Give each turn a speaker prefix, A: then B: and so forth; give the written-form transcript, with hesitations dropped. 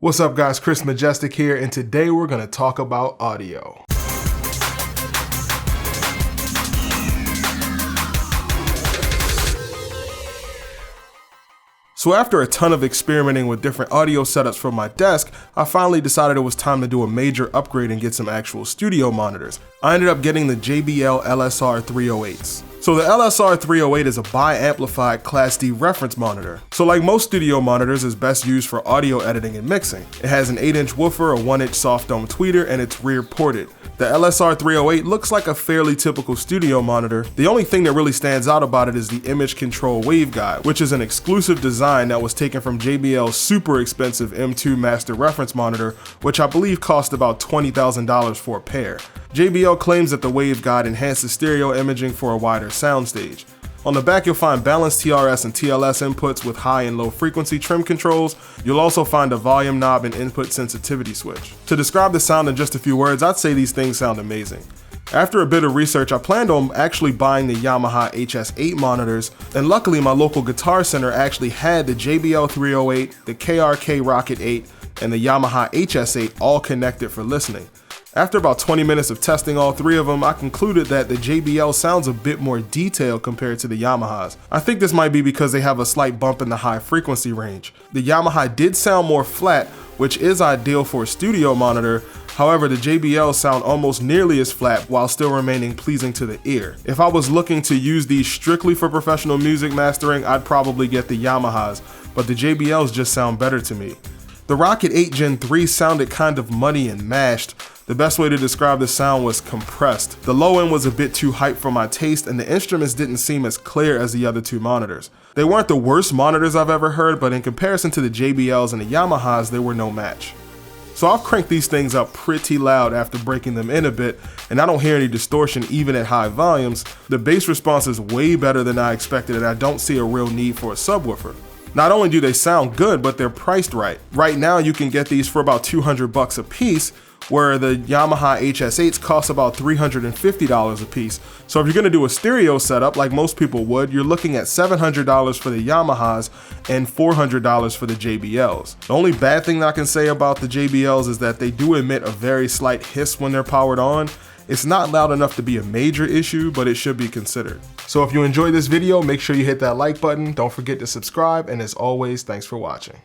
A: What's up guys, Chris Majestic here, and today we're going to talk about audio. So after a ton of experimenting with different audio setups for my desk, I finally decided it was time to do a major upgrade and get some actual studio monitors. I ended up getting the JBL LSR308s. So the LSR308 is a bi-amplified Class D reference monitor. So like most studio monitors, it's best used for audio editing and mixing. It has an 8-inch woofer, a 1-inch soft dome tweeter, and it's rear ported. The LSR308 looks like a fairly typical studio monitor. The only thing that really stands out about it is the image control waveguide, which is an exclusive design that was taken from JBL's super expensive M2 master reference monitor, which I believe cost about $20,000 for a pair. JBL claims that the waveguide enhances stereo imaging for a wider soundstage. On the back, you'll find balanced TRS and TLS inputs with high and low frequency trim controls. You'll also find a volume knob and input sensitivity switch. To describe the sound in just a few words, I'd say these things sound amazing. After a bit of research, I planned on actually buying the Yamaha HS8 monitors, and luckily my local Guitar Center actually had the JBL 308, the KRK Rokit 8, and the Yamaha HS8 all connected for listening. After about 20 minutes of testing all three of them, I concluded that the JBL sounds a bit more detailed compared to the Yamahas. I think this might be because they have a slight bump in the high frequency range. The Yamaha did sound more flat, which is ideal for a studio monitor. However, the JBL sound almost nearly as flat while still remaining pleasing to the ear. If I was looking to use these strictly for professional music mastering, I'd probably get the Yamahas, but the JBLs just sound better to me. The Rokit 8 Gen 3 sounded kind of muddy and mashed. The best way to describe the sound was compressed. The low end was a bit too hype for my taste, and the instruments didn't seem as clear as the other two monitors. They weren't the worst monitors I've ever heard, but in comparison to the JBLs and the Yamahas, they were no match. So I've cranked these things up pretty loud after breaking them in a bit, and I don't hear any distortion even at high volumes. The bass response is way better than I expected, and I don't see a real need for a subwoofer. Not only do they sound good, but they're priced right. Right now you can get these for about $200 a piece, where the Yamaha HS8s cost about $350 a piece. So if you're gonna do a stereo setup like most people would, you're looking at $700 for the Yamahas and $400 for the JBLs. The only bad thing I can say about the JBLs is that they do emit a very slight hiss when they're powered on. It's not loud enough to be a major issue, but it should be considered. So if you enjoyed this video, make sure you hit that like button. Don't forget to subscribe, and as always, thanks for watching.